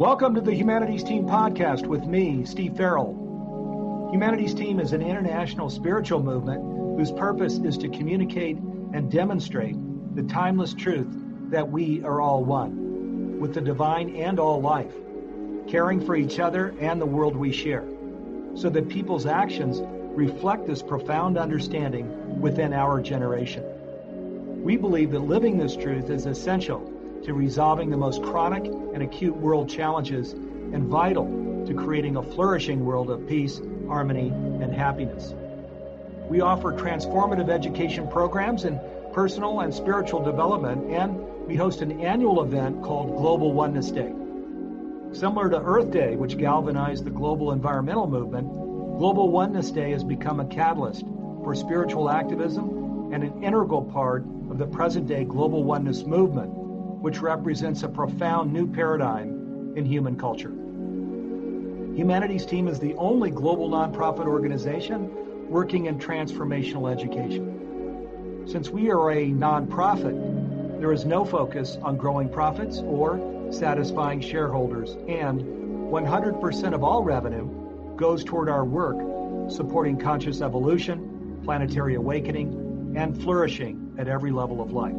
Welcome to the Humanities Team podcast with me, Steve Farrell. Humanities Team is an international spiritual movement whose purpose is to communicate and demonstrate the timeless truth that we are all one, with the divine and all life, caring for each other and the world we share, so that people's actions reflect this profound understanding within our generation. We believe that living this truth is essential to resolving the most chronic and acute world challenges and vital to creating a flourishing world of peace, harmony, and happiness. We offer transformative education programs in personal and spiritual development, and we host an annual event called Global Oneness Day. Similar to Earth Day, which galvanized the global environmental movement, Global Oneness Day has become a catalyst for spiritual activism and an integral part of the present-day global oneness movement, which represents a profound new paradigm in human culture. Humanities Team is the only global nonprofit organization working in transformational education. Since we are a nonprofit, there is no focus on growing profits or satisfying shareholders, and 100% of all revenue goes toward our work supporting conscious evolution, planetary awakening, and flourishing at every level of life.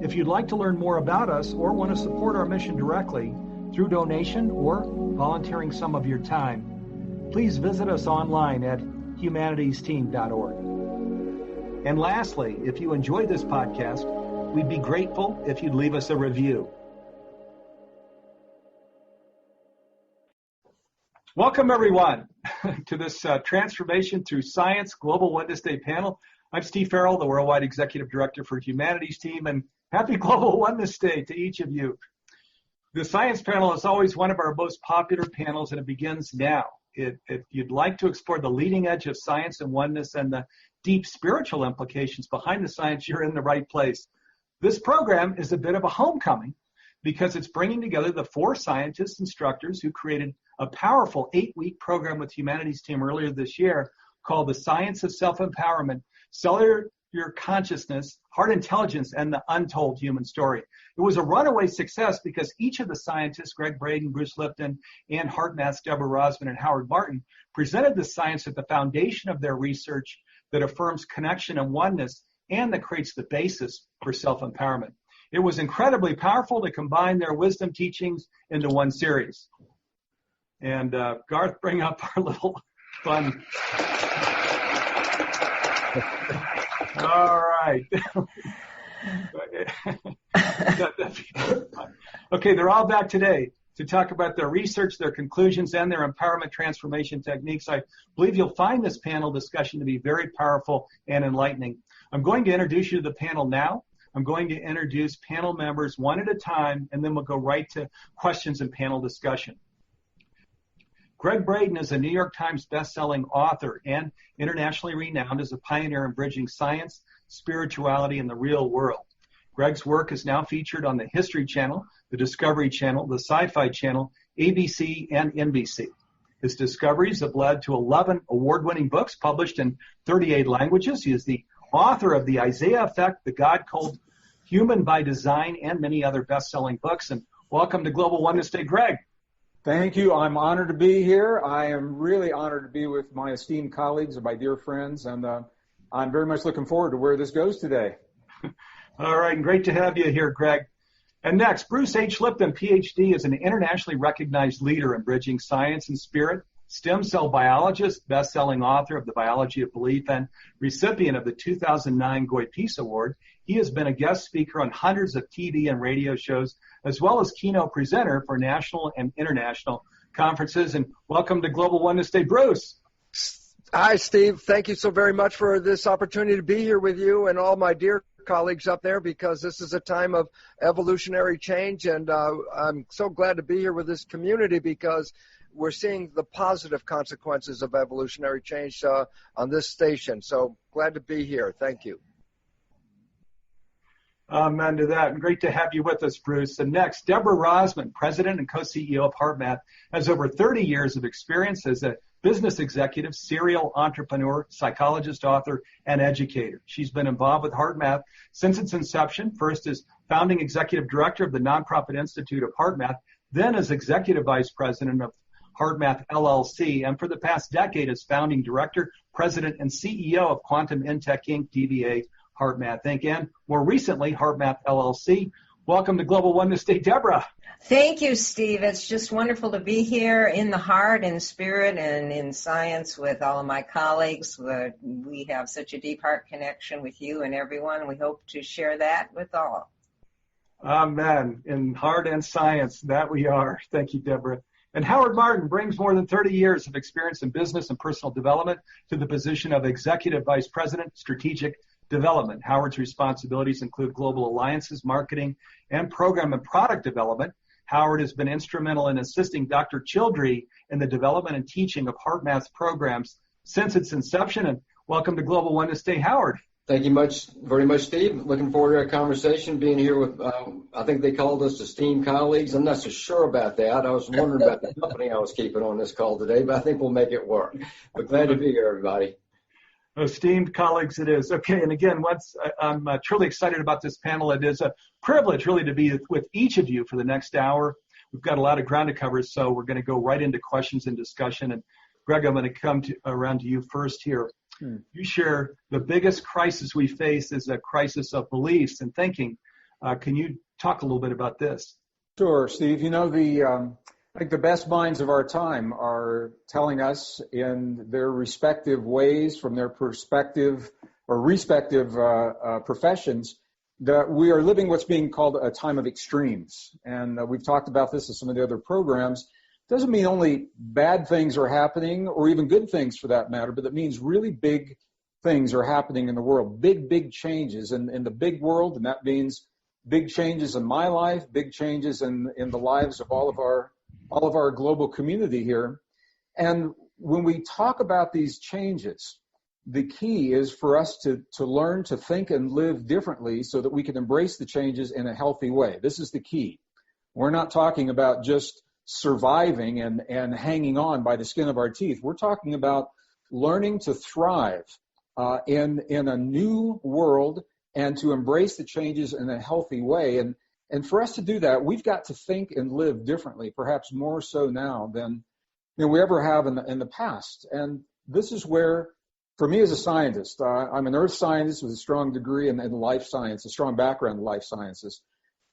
If you'd like to learn more about us or want to support our mission directly through donation or volunteering some of your time, please visit us online at humanitiesteam.org. And lastly, if you enjoyed this podcast, we'd be grateful if you'd leave us a review. Welcome, everyone, to this Transformation Through Science Global Oneness Day panel. I'm Steve Farrell, the Worldwide Executive Director for Humanities Team, and happy Global Oneness Day to each of you. The science panel is always one of our most popular panels, and it begins now. If you'd like to explore the leading edge of science and oneness and the deep spiritual implications behind the science, you're in the right place. This program is a bit of a homecoming because it's bringing together the 4 scientists, instructors who created a powerful 8-week program with Humanities Team earlier this year called The Science of Self-Empowerment, Cellular Consciousness, Heart Intelligence, and the Untold Human Story. It was a runaway success because each of the scientists, Gregg Braden, H Lipton, and HeartMath's Deborah Rozman and Howard Martin, presented the science at the foundation of their research that affirms connection and oneness and that creates the basis for self-empowerment. It was incredibly powerful to combine their wisdom teachings into one series. And Garth, bring up our little fun. All right. Okay, they're all back today to talk about their research, their conclusions, and their empowerment transformation techniques. I believe you'll find this panel discussion to be very powerful and enlightening. I'm going to introduce you to the panel now. I'm going to introduce panel members one at a time, and then we'll go right to questions and panel discussion. Gregg Braden is a New York Times best-selling author and internationally renowned as a pioneer in bridging science, spirituality, and the real world. Gregg's work is now featured on the History Channel, the Discovery Channel, the Sci-Fi Channel, ABC, and NBC. His discoveries have led to 11 award-winning books published in 38 languages. He is the author of The Isaiah Effect, The God Called Human by Design, and many other best-selling books. And welcome to Global Oneness Day, Gregg. Thank you. I'm honored to be here. I am really honored to be with my esteemed colleagues and my dear friends, and I'm very much looking forward to where this goes today. All right, and great to have you here, Gregg. And next, Bruce H. Lipton, Ph.D., is an internationally recognized leader in bridging science and spirit, stem cell biologist, best-selling author of The Biology of Belief, and recipient of the 2009 Goy Peace Award. He has been a guest speaker on hundreds of TV and radio shows, as well as keynote presenter for national and international conferences. And welcome to Global Oneness Day, Bruce. Hi, Steve. Thank you so very much for this opportunity to be here with you and all my dear colleagues up there, because this is a time of evolutionary change, and I'm so glad to be here with this community because we're seeing the positive consequences of evolutionary change on this station. So glad to be here. Thank you. Amen to that. And great to have you with us, Bruce. And next, Deborah Rozman, President and Co-CEO of HeartMath, has over 30 years of experience as a business executive, serial entrepreneur, psychologist, author, and educator. She's been involved with HeartMath since its inception, first as founding executive director of the nonprofit institute of HeartMath, then as Executive Vice President of HeartMath LLC, and for the past decade as Founding Director, President, and CEO of Quantum Intech Inc., DBA HeartMath Inc., and more recently, HeartMath LLC. Welcome to Global Oneness Day, Deborah. Thank you, Steve. It's just wonderful to be here in the heart and spirit and in science with all of my colleagues. We have such a deep heart connection with you and everyone. We hope to share that with all. Amen. In heart and science, that we are. Thank you, Deborah. And Howard Martin brings more than 30 years of experience in business and personal development to the position of Executive Vice President, Strategic Development. Howard's responsibilities include global alliances, marketing, and program and product development. Howard has been instrumental in assisting Dr. Childrey in the development and teaching of HeartMath's programs since its inception. And welcome to Global Oneness Day, Howard. Thank you very much, Steve. Looking forward to our conversation, being here with, I think they called us esteemed colleagues. I'm not so sure about that. I was wondering about the company I was keeping on this call today, but I think we'll make it work. But glad to be here, everybody. Esteemed colleagues it is. Okay, and again, I'm truly excited about this panel. It is a privilege really to be with each of you for the next hour. We've got a lot of ground to cover, so we're going to go right into questions and discussion. And Gregg, I'm going to come around to you first here. You share the biggest crisis we face is a crisis of beliefs and thinking. Can you talk a little bit about this? Sure, Steve. You know, I think the best minds of our time are telling us in their respective ways, from their perspective or respective professions, that we are living what's being called a time of extremes. And we've talked about this in some of the other programs. Doesn't mean only bad things are happening or even good things for that matter, but it means really big things are happening in the world, big changes in the big world, and that means big changes in my life, big changes in the lives of all of our global community here. And when we talk about these changes, the key is for us to learn to think and live differently so that we can embrace the changes in a healthy way. This is the key. We're not talking about just surviving and hanging on by the skin of our teeth. We're talking about learning to thrive in a new world and to embrace the changes in a healthy way. And for us to do that, we've got to think and live differently, perhaps more so now than we ever have in the past. And this is where, for me as a scientist, I'm an earth scientist with a strong degree in life science, a strong background in life sciences.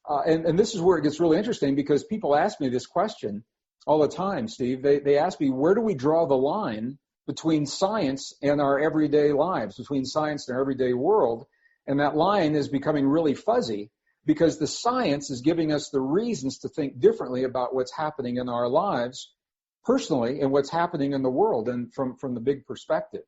And this is where it gets really interesting, because people ask me this question all the time, Steve. They ask me, where do we draw the line between science and our everyday lives, between science and our everyday world? And that line is becoming really fuzzy because the science is giving us the reasons to think differently about what's happening in our lives personally and what's happening in the world and from the big perspective.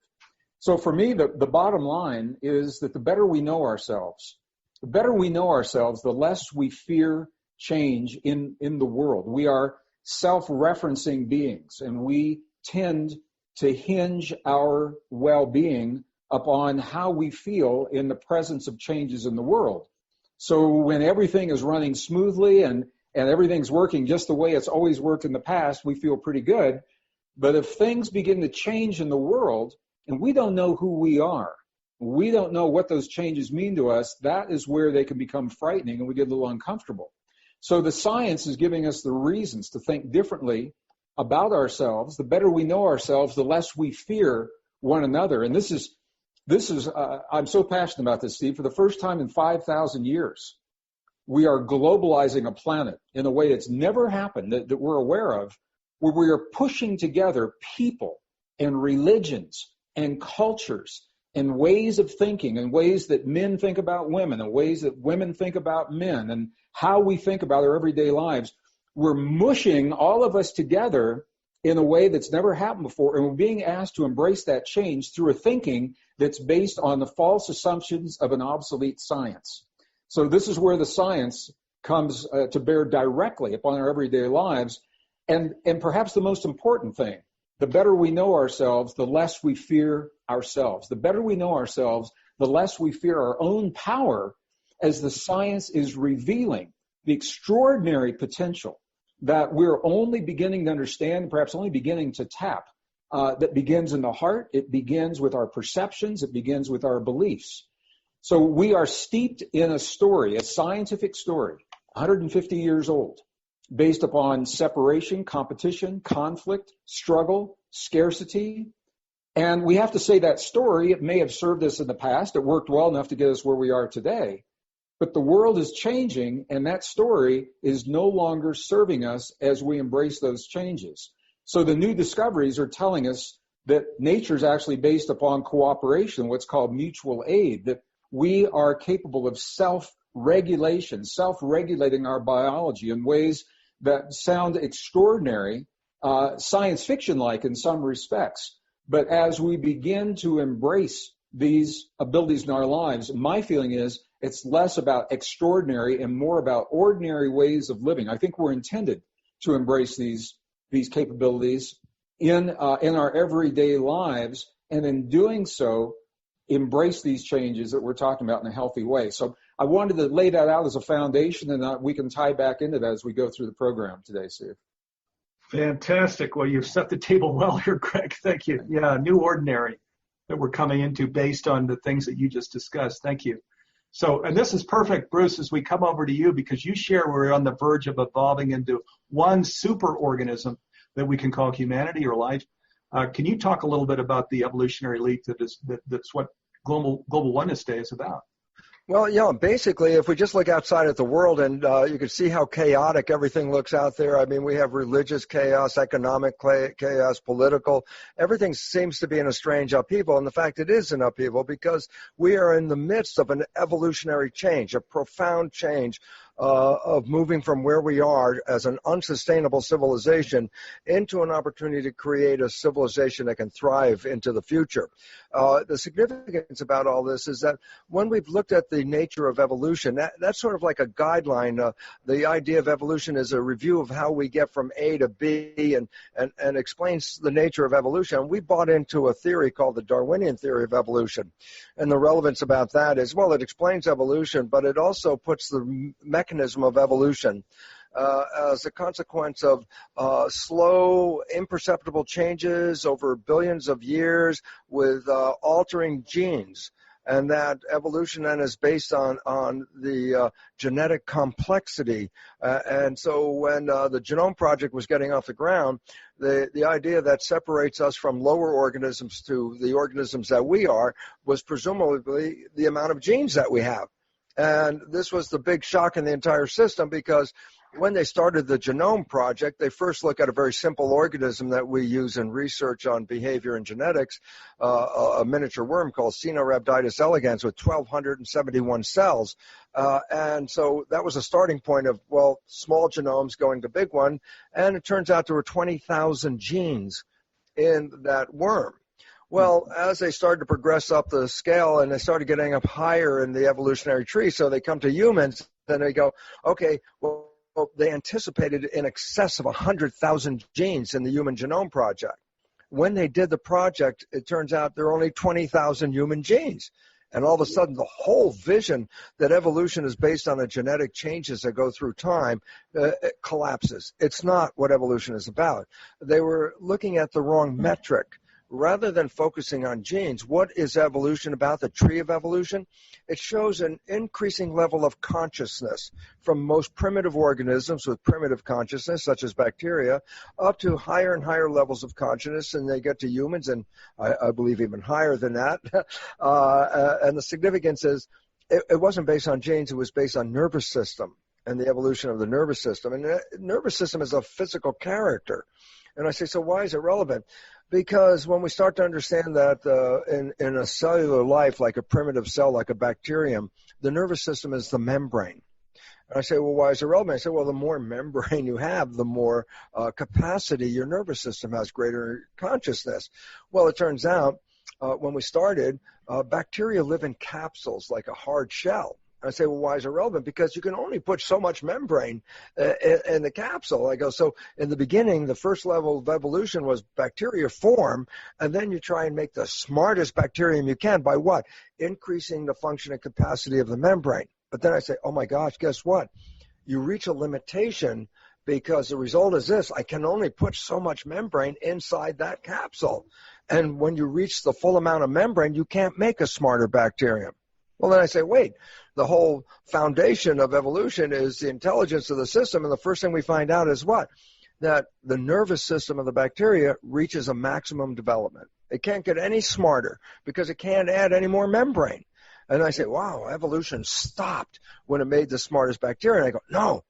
So for me, the bottom line is that the better we know ourselves, the less we fear change in the world. We are self-referencing beings, and we tend to hinge our well-being upon how we feel in the presence of changes in the world. So when everything is running smoothly and everything's working just the way it's always worked in the past, we feel pretty good. But if things begin to change in the world and we don't know who we are, we don't know what those changes mean to us, that is where they can become frightening and we get a little uncomfortable. So the science is giving us the reasons to think differently about ourselves. The better we know ourselves, the less we fear one another. And this is I'm so passionate about this, Steve. For the first time in 5,000 years, we are globalizing a planet in a way that's never happened that we're aware of, where we are pushing together people and religions and cultures and ways of thinking and ways that men think about women and ways that women think about men and how we think about our everyday lives. We're mushing all of us together in a way that's never happened before, and we're being asked to embrace that change through a thinking that's based on the false assumptions of an obsolete science. So this is where the science comes to bear directly upon our everyday lives. And perhaps the most important thing, the better we know ourselves, the less we fear ourselves. The better we know ourselves, the less we fear our own power, as the science is revealing the extraordinary potential that we're only beginning to understand, perhaps only beginning to tap, that begins in the heart. It begins with our perceptions. It begins with our beliefs. So we are steeped in a story, a scientific story, 150 years old, based upon separation, competition, conflict, struggle, scarcity. And we have to say that story, it may have served us in the past. It worked well enough to get us where we are today. But the world is changing, and that story is no longer serving us as we embrace those changes. So the new discoveries are telling us that nature is actually based upon cooperation, what's called mutual aid, that we are capable of self-regulation, self-regulating our biology in ways that sound extraordinary, science fiction-like in some respects. But as we begin to embrace these abilities in our lives, my feeling is it's less about extraordinary and more about ordinary ways of living. I think we're intended to embrace these capabilities in our everyday lives, and in doing so, embrace these changes that we're talking about in a healthy way. So I wanted to lay that out as a foundation, and we can tie back into that as we go through the program today, Steve. Fantastic. Well, you've set the table well here, Gregg. Thank you. Yeah, new ordinary that we're coming into based on the things that you just discussed. Thank you. So, and this is perfect, Bruce, as we come over to you, because you share we're on the verge of evolving into one super organism that we can call humanity or life. Can you talk a little bit about the Evolutionary Leak that's what Global Oneness Day is about? Well, yeah, basically, if we just look outside at the world and you can see how chaotic everything looks out there. I mean, we have religious chaos, economic chaos, political. Everything seems to be in a strange upheaval. And the fact it is an upheaval because we are in the midst of an evolutionary change, a profound change of moving from where we are as an unsustainable civilization into an opportunity to create a civilization that can thrive into the future. The significance about all this is that when we've looked at the nature of evolution, that's sort of like a guideline. The idea of evolution is a review of how we get from A to B and explains the nature of evolution. We bought into a theory called the Darwinian theory of evolution. And the relevance about that is, well, it explains evolution, but it also puts the mechanism of evolution as a consequence of slow, imperceptible changes over billions of years with altering genes. And that evolution then is based on the genetic complexity. And so when the Genome Project was getting off the ground, the idea that separates us from lower organisms to the organisms that we are was presumably the amount of genes that we have. And this was the big shock in the entire system because when they started the Genome Project, they first look at a very simple organism that we use in research on behavior and genetics, a miniature worm called Caenorhabditis elegans with 1,271 cells. And so that was a starting point of, well, small genomes going to big one. And it turns out there were 20,000 genes in that worm. Well, as they started to progress up the scale and they started getting up higher in the evolutionary tree, so they come to humans, then they go, okay, well, they anticipated in excess of 100,000 genes in the Human Genome Project. When they did the project, it turns out there are only 20,000 human genes. And all of a sudden, the whole vision that evolution is based on the genetic changes that go through time it collapses. It's not what evolution is about. They were looking at the wrong metric. Rather than focusing on genes, what is evolution about, the tree of evolution? It shows an increasing level of consciousness from most primitive organisms with primitive consciousness, such as bacteria, up to higher and higher levels of consciousness, and they get to humans, and I believe even higher than that. And the significance is it wasn't based on genes, it was based on nervous system and the evolution of the nervous system. And the nervous system is a physical character. And I say, so why is it relevant? Because when we start to understand that in a cellular life, like a primitive cell, like a bacterium, the nervous system is the membrane. And I say, well, why is it relevant? I say, well, the more membrane you have, the more capacity your nervous system has, greater consciousness. Well, it turns out when we started, bacteria live in capsules like a hard shell. I say, well, why is it relevant? Because you can only put so much membrane in the capsule. I go, so in the beginning, the first level of evolution was bacteria form, and then you try and make the smartest bacterium you can by what? Increasing the function and capacity of the membrane. But then I say, oh my gosh, guess what? You reach a limitation because the result is this. I can only put so much membrane inside that capsule. And when you reach the full amount of membrane, you can't make a smarter bacterium. Well, then I say, wait, the whole foundation of evolution is the intelligence of the system, and the first thing we find out is what? That the nervous system of the bacteria reaches a maximum development. It can't get any smarter because it can't add any more membrane. And I say, wow, evolution stopped when it made the smartest bacteria. And I go, no,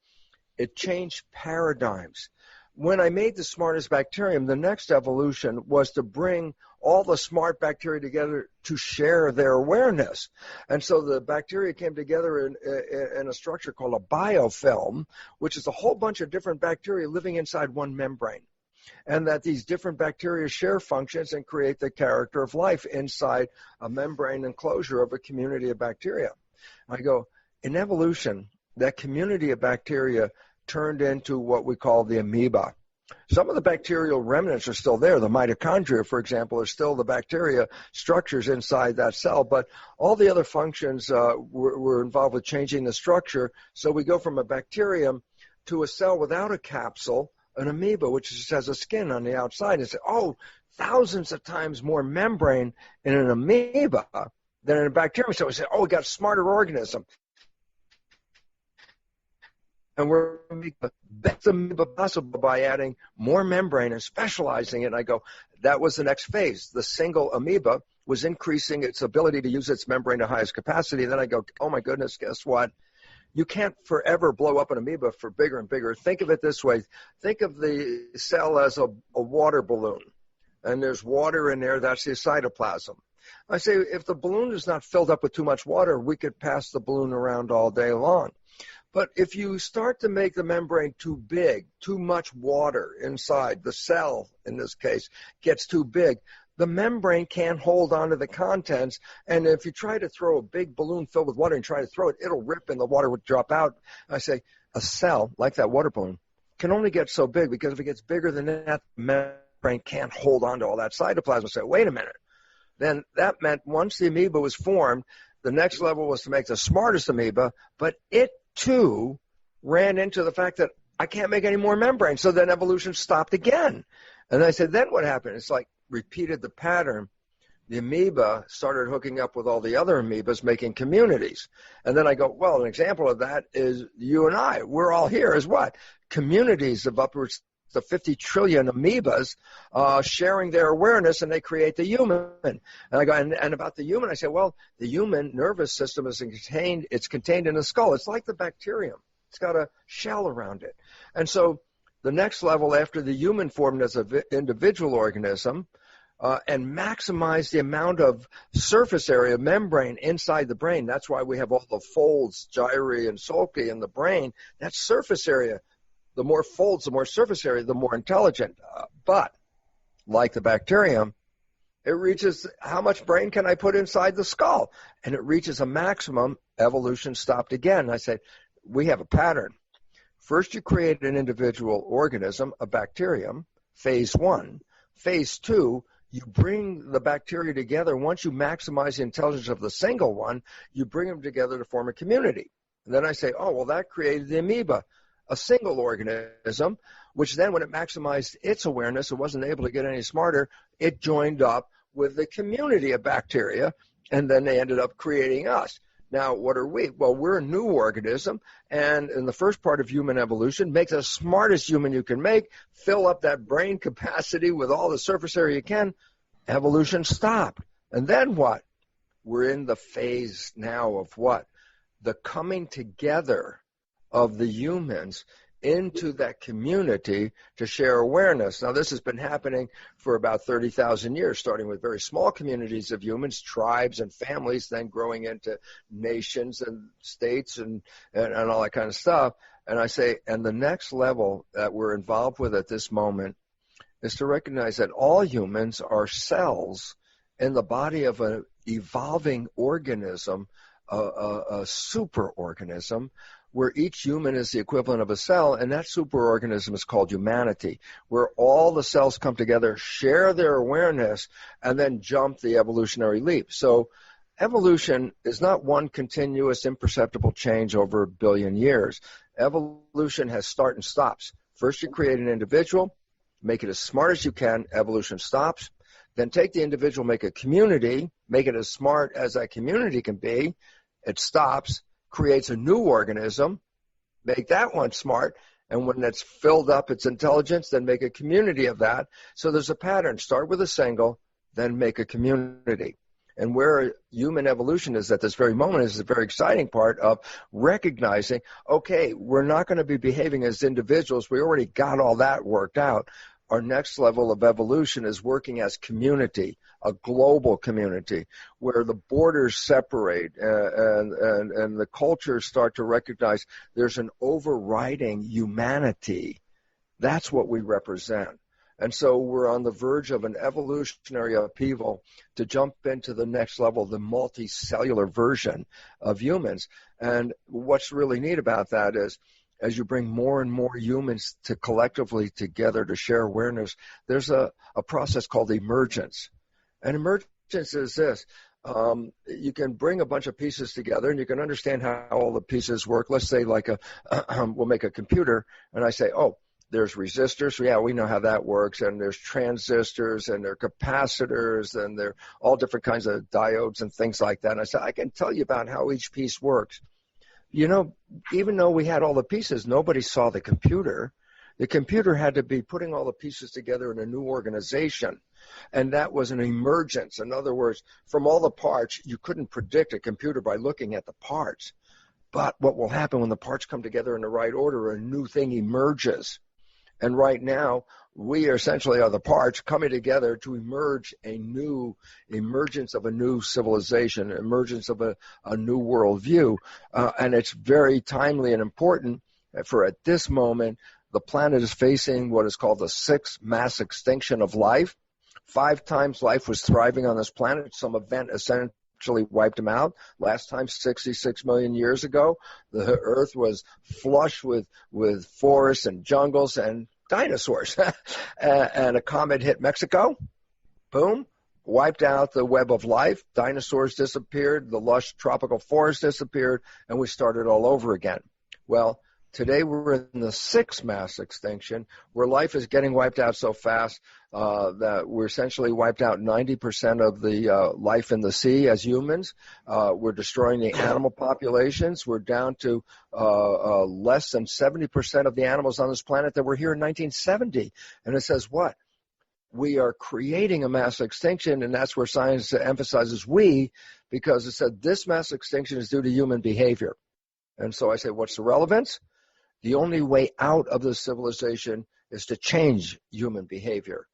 it changed paradigms. When I made the smartest bacterium, the next evolution was to bring all the smart bacteria together to share their awareness. And so the bacteria came together in a structure called a biofilm, which is a whole bunch of different bacteria living inside one membrane. And that these different bacteria share functions and create the character of life inside a membrane enclosure of a community of bacteria. I go, in evolution, that community of bacteria turned into what we call the amoeba. Some of the bacterial remnants are still there. The mitochondria, for example, are still the bacteria structures inside that cell, but all the other functions were involved with changing the structure. So we go from a bacterium to a cell without a capsule, an amoeba, which just has a skin on the outside, and say, oh, thousands of times more membrane in an amoeba than in a bacterium. So we say, oh, we got a smarter organism. And we're going to make the best amoeba possible by adding more membrane and specializing it. And I go, that was the next phase. The single amoeba was increasing its ability to use its membrane to highest capacity. And then I go, oh, my goodness, guess what? You can't forever blow up an amoeba for bigger and bigger. Think of it this way. Think of the cell as a water balloon, and there's water in there. That's the cytoplasm. I say if the balloon is not filled up with too much water, we could pass the balloon around all day long. But if you start to make the membrane too big, too much water inside, the cell, in this case, gets too big, the membrane can't hold on to the contents, and if you try to throw a big balloon filled with water and try to throw it, it'll rip and the water would drop out. I say, a cell, like that water balloon, can only get so big because if it gets bigger than that, the membrane can't hold on to all that cytoplasm. So wait a minute. Then that meant once the amoeba was formed, the next level was to make the smartest amoeba, but it too ran into the fact that I can't make any more membrane. So then evolution stopped again. And I said, then what happened? It's like repeated the pattern. The amoeba started hooking up with all the other amoebas, making communities. And then I go, well, an example of that is you and I. We're all here as what? Communities of upwards to 50 trillion amoebas sharing their awareness, and they create the human. And I go, and about the human, I say, well, the human nervous system is contained in the skull. It's like the bacterium. It's got a shell around it. And so the next level after the human formed as an individual organism and maximize the amount of surface area, membrane inside the brain. That's why we have all the folds, gyri and sulci in the brain. That's surface area. The more folds, the more surface area, the more intelligent. But like the bacterium, it reaches how much brain can I put inside the skull? And it reaches a maximum. Evolution stopped again. I said, we have a pattern. First, you create an individual organism, a bacterium, phase one. Phase two, you bring the bacteria together. Once you maximize the intelligence of the single one, you bring them together to form a community. And then I say, oh, well, that created the amoeba, a single organism, which then when it maximized its awareness, it wasn't able to get any smarter, it joined up with the community of bacteria, and then they ended up creating us. Now, what are we? Well, we're a new organism, and in the first part of human evolution, make the smartest human you can make, fill up that brain capacity with all the surface area you can. Evolution stopped. And then what? We're in the phase now of what? The coming together of the humans into that community to share awareness. Now, this has been happening for about 30,000 years, starting with very small communities of humans, tribes and families, then growing into nations and states and all that kind of stuff. And I say, and the next level that we're involved with at this moment is to recognize that all humans are cells in the body of an evolving organism, a superorganism, where each human is the equivalent of a cell, and that superorganism is called humanity, where all the cells come together, share their awareness, and then jump the evolutionary leap. So evolution is not one continuous imperceptible change over a billion years. Evolution has start and stops. First, you create an individual, make it as smart as you can, evolution stops. Then take the individual, make a community, make it as smart as that community can be, It stops, creates a new organism, make that one smart, and when it's filled up its intelligence, then make a community of that. So there's a pattern. Start with a single, then make a community. And where human evolution is at this very moment is the very exciting part of recognizing, okay, we're not going to be behaving as individuals. We already got all that worked out. Our next level of evolution is working as community, a global community, where the borders separate and the cultures start to recognize there's an overriding humanity. That's what we represent. And so we're on the verge of an evolutionary upheaval to jump into the next level, the multicellular version of humans. And what's really neat about that is, as you bring more and more humans to collectively together to share awareness, there's a process called emergence. And emergence is this. You can bring a bunch of pieces together and you can understand how all the pieces work. Let's say like we'll make a computer, and I say, oh, there's resistors. Yeah, we know how that works. And there's transistors and there are capacitors and there are all different kinds of diodes and things like that. And I said, I can tell you about how each piece works. You know, even though we had all the pieces, nobody saw the computer. The computer had to be putting all the pieces together in a new organization. And that was an emergence. In other words, from all the parts, you couldn't predict a computer by looking at the parts. But what will happen when the parts come together in the right order, a new thing emerges. And right now, we essentially are the parts coming together to emergence of a new civilization, emergence of a new worldview. And it's very timely and important for at this moment, the planet is facing what is called the sixth mass extinction of life. 5 times life was thriving on this planet. Some event essentially wiped them out. Last time, 66 million years ago, the Earth was flush with forests and jungles and dinosaurs. And a comet hit Mexico. Boom. Wiped out the web of life. Dinosaurs disappeared. The lush tropical forest disappeared. And we started all over again. Well, today we're in the 6th mass extinction, where life is getting wiped out so fast that we're essentially wiped out 90% of the life in the sea as humans. We're destroying the animal populations. We're down to less than 70% of the animals on this planet that were here in 1970. And it says what? We are creating a mass extinction, and that's where science emphasizes we, because it said this mass extinction is due to human behavior. And so I say, what's the relevance? The only way out of this civilization is to change human behavior.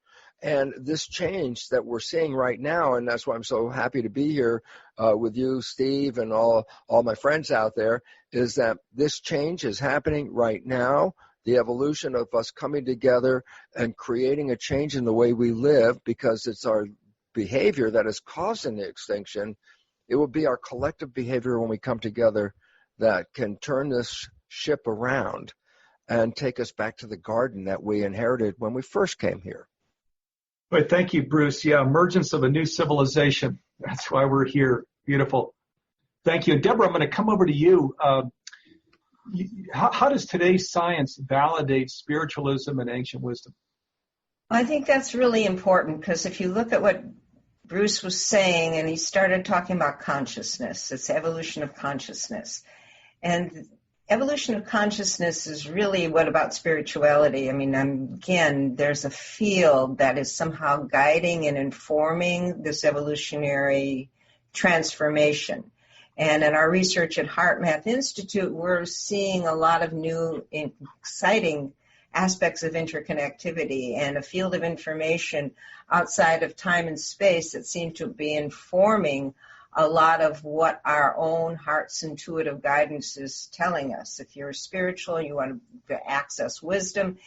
And this change that we're seeing right now, and that's why I'm so happy to be here with you, Steve, and all my friends out there, is that this change is happening right now. The evolution of us coming together and creating a change in the way we live, because it's our behavior that is causing the extinction. It will be our collective behavior when we come together that can turn this ship around and take us back to the garden that we inherited when we first came here. Right, thank you, Bruce. Yeah, emergence of a new civilization. That's why we're here. Beautiful. Thank you. Deborah, I'm going to come over to you. How does today's science validate spiritualism and ancient wisdom? I think that's really important, because if you look at what Bruce was saying, and he started talking about consciousness, it's evolution of consciousness. And evolution of consciousness is really what about spirituality? I mean, again, there's a field that is somehow guiding and informing this evolutionary transformation. And in our research at HeartMath Institute, we're seeing a lot of new, exciting aspects of interconnectivity and a field of information outside of time and space that seem to be informing a lot of what our own heart's intuitive guidance is telling us. If you're spiritual, you want to access wisdom.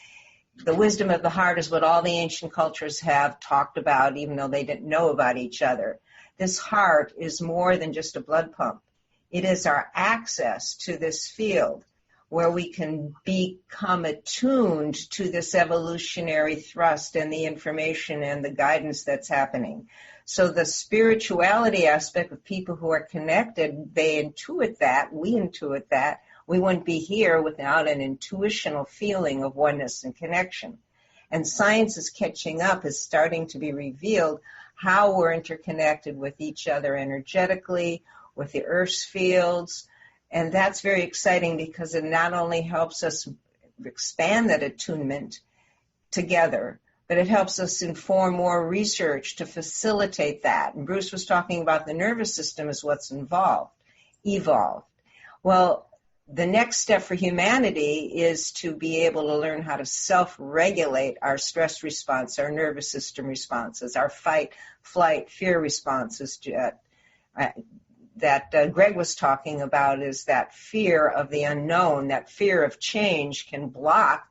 The wisdom of the heart is what all the ancient cultures have talked about, even though they didn't know about each other. This heart is more than just a blood pump. It is our access to this field where we can become attuned to this evolutionary thrust and the information and the guidance that's happening. So the spirituality aspect of people who are connected, they intuit that, we intuit that. We wouldn't be here without an intuitional feeling of oneness and connection. And science is catching up, is starting to be revealed how we're interconnected with each other energetically, with the Earth's fields. And that's very exciting because it not only helps us expand that attunement together, but it helps us inform more research to facilitate that. And Bruce was talking about the nervous system as what's evolved. Well, the next step for humanity is to be able to learn how to self-regulate our stress response, our nervous system responses, our fight, flight, fear responses that Gregg was talking about, is that fear of the unknown, that fear of change can block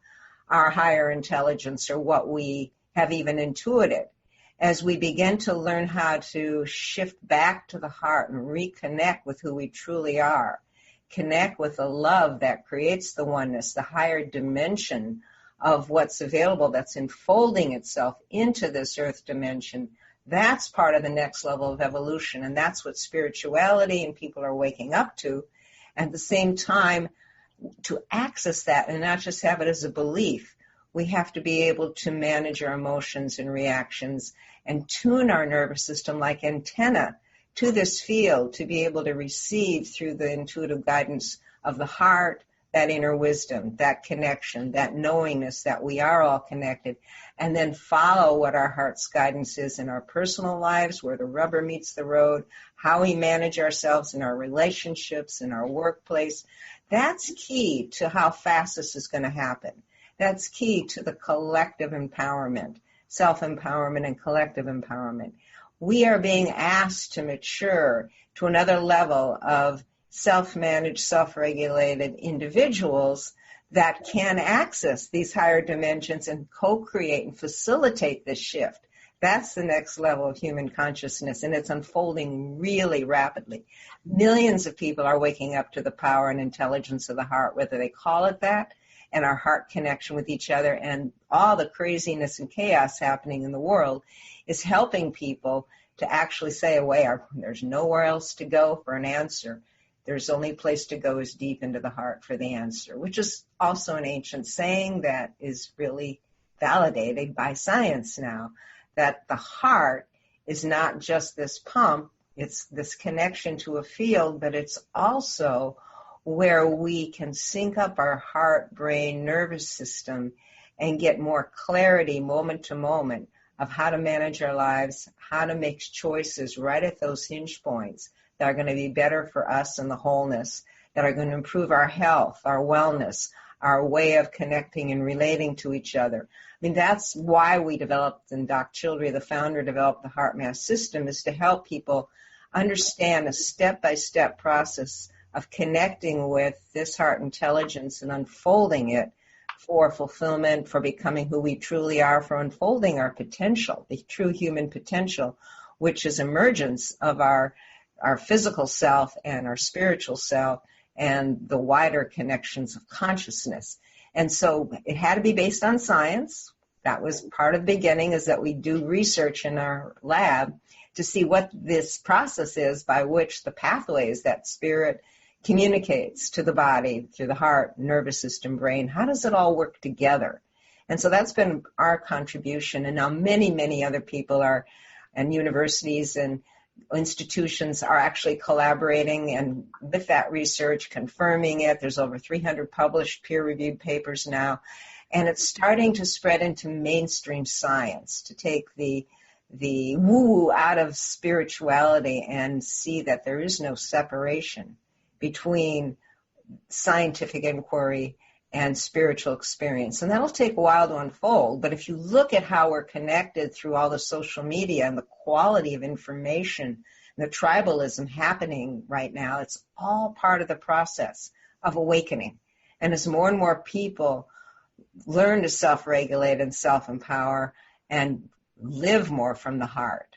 our higher intelligence or what we have even intuited. As we begin to learn how to shift back to the heart and reconnect with who we truly are, connect with the love that creates the oneness, the higher dimension of what's available that's unfolding itself into this earth dimension, that's part of the next level of evolution. And that's what spirituality and people are waking up to. At the same time, to access that and not just have it as a belief, we have to be able to manage our emotions and reactions and tune our nervous system like antenna to this field to be able to receive through the intuitive guidance of the heart, that inner wisdom, that connection, that knowingness that we are all connected, and then follow what our heart's guidance is in our personal lives, where the rubber meets the road, how we manage ourselves in our relationships, in our workplace. That's key to how fast this is going to happen. That's key to the collective empowerment, self-empowerment and collective empowerment. We are being asked to mature to another level of self-managed, self-regulated individuals that can access these higher dimensions and co-create and facilitate this shift. That's the next level of human consciousness, and it's unfolding really rapidly. Millions of people are waking up to the power and intelligence of the heart, whether they call it that, and our heart connection with each other, and all the craziness and chaos happening in the world is helping people to actually say, there's nowhere else to go for an answer. There's only place to go is deep into the heart for the answer, which is also an ancient saying that is really validated by science now, that the heart is not just this pump, it's this connection to a field, but it's also where we can sync up our heart, brain, nervous system and get more clarity moment to moment of how to manage our lives, how to make choices right at those hinge points that are going to be better for us and the wholeness, that are going to improve our health, our wellness, our way of connecting and relating to each other. I mean, that's why we developed, and Doc Childrey, the founder, developed the Heart Math System, is to help people understand a step-by-step process of connecting with this heart intelligence and unfolding it for fulfillment, for becoming who we truly are, for unfolding our potential, the true human potential, which is emergence of our physical self and our spiritual self and the wider connections of consciousness. And so it had to be based on science. That was part of the beginning, is that we do research in our lab to see what this process is by which the pathways that spirit communicates to the body through the heart, nervous system, brain. How does it all work together? And so that's been our contribution. And now many, many other people and universities and institutions are actually collaborating and with that research, confirming it. There's over 300 published peer-reviewed papers now. And it's starting to spread into mainstream science, to take the woo-woo out of spirituality and see that there is no separation between scientific inquiry and spiritual experience. And that'll take a while to unfold, but if you look at how we're connected through all the social media and the quality of information, and the tribalism happening right now, it's all part of the process of awakening. And as more and more people learn to self-regulate and self-empower and live more from the heart,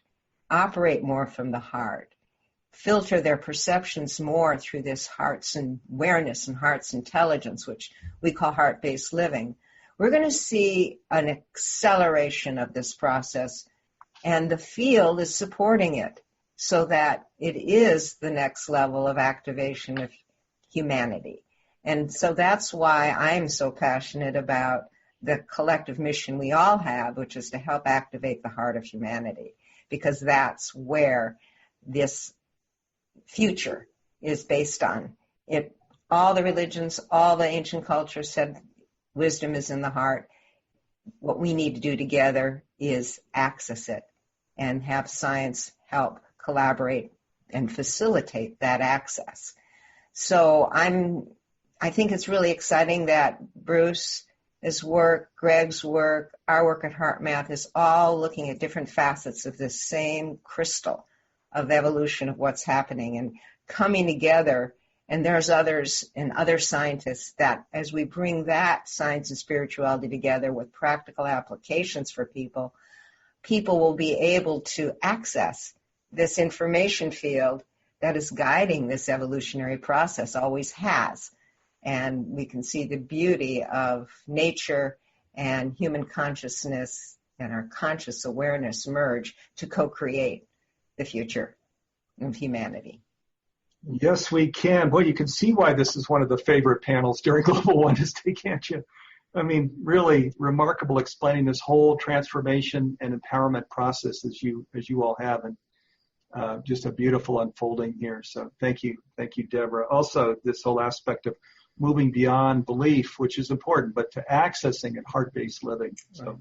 operate more from the heart, filter their perceptions more through this heart's awareness and heart's intelligence, which we call heart-based living, we're going to see an acceleration of this process, and the field is supporting it so that it is the next level of activation of humanity. And so that's why I'm so passionate about the collective mission we all have, which is to help activate the heart of humanity, because that's where this future is based on. All the religions, all the ancient cultures said wisdom is in the heart. What we need to do together is access it and have science help collaborate and facilitate that access. So I think it's really exciting that Bruce's work, Gregg's work, our work at HeartMath is all looking at different facets of this same crystal of evolution of what's happening and coming together. And there's others and other scientists that as we bring that science and spirituality together with practical applications for people, people will be able to access this information field that is guiding this evolutionary process, always has. And we can see the beauty of nature and human consciousness and our conscious awareness merge to co-create the future of humanity. Yes, we can. Boy, you can see why this is one of the favorite panels during Global Oneness Day, can't you? I mean, really remarkable explaining this whole transformation and empowerment process as you all have, and just a beautiful unfolding here. So thank you, Deborah. Also, this whole aspect of moving beyond belief, which is important, but to accessing it, heart-based living. So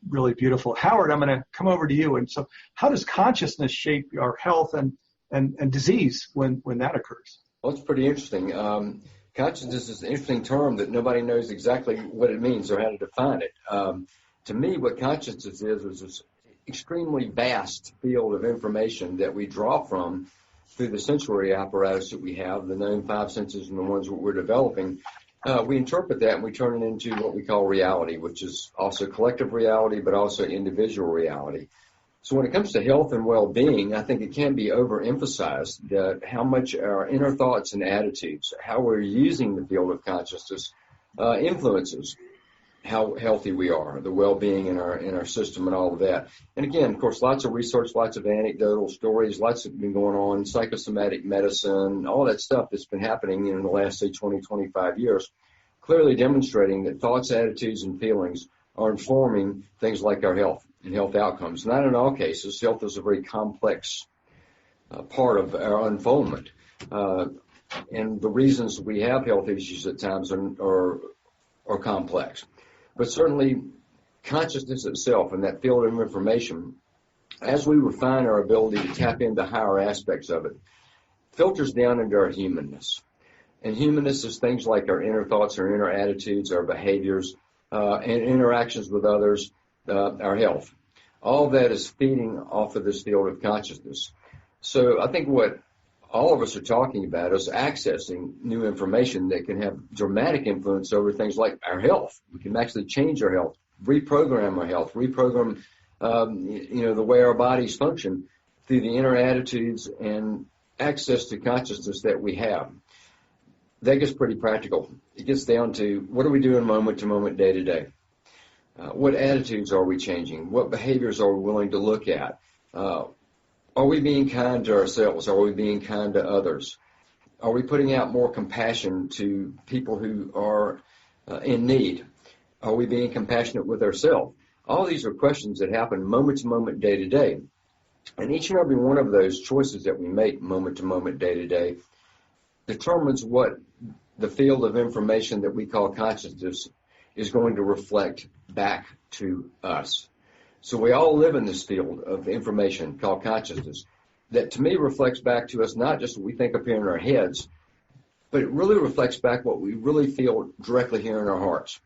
really beautiful. Howard, I'm going to come over to you. And so how does consciousness shape our health and disease when that occurs? Well, it's pretty interesting. Consciousness is an interesting term that nobody knows exactly what it means or how to define it. To me, what consciousness is this extremely vast field of information that we draw from through the sensory apparatus that we have, the known five senses and the ones that we're developing. We interpret that and we turn it into what we call reality, which is also collective reality, but also individual reality. So when it comes to health and well-being, I think it can be overemphasized that how much our inner thoughts and attitudes, how we're using the field of consciousness, influences how healthy we are, the well-being in our system and all of that. And again, of course, lots of research, lots of anecdotal stories, lots have been going on, psychosomatic medicine, all that stuff that's been happening in the last, say, 20, 25 years, clearly demonstrating that thoughts, attitudes, and feelings are informing things like our health and health outcomes. Not in all cases. Health is a very complex part of our unfoldment. And the reasons we have health issues at times are complex. But certainly consciousness itself and that field of information, as we refine our ability to tap into higher aspects of it, filters down into our humanness. And humanness is things like our inner thoughts, our inner attitudes, our behaviors, and interactions with others, our health. All that is feeding off of this field of consciousness. So I think what all of us are talking about is accessing new information that can have dramatic influence over things like our health. We can actually change our health, reprogram our health, reprogram the way our bodies function through the inner attitudes and access to consciousness that we have. That gets pretty practical. It gets down to what are we doing moment to moment, day to day? What attitudes are we changing? What behaviors are we willing to look at? Are we being kind to ourselves? Are we being kind to others? Are we putting out more compassion to people who are in need? Are we being compassionate with ourselves? All these are questions that happen moment to moment, day to day. And each and every one of those choices that we make moment to moment, day to day, determines what the field of information that we call consciousness is going to reflect back to us. So we all live in this field of information called consciousness that to me reflects back to us not just what we think up here in our heads, but it really reflects back what we really feel directly here in our hearts.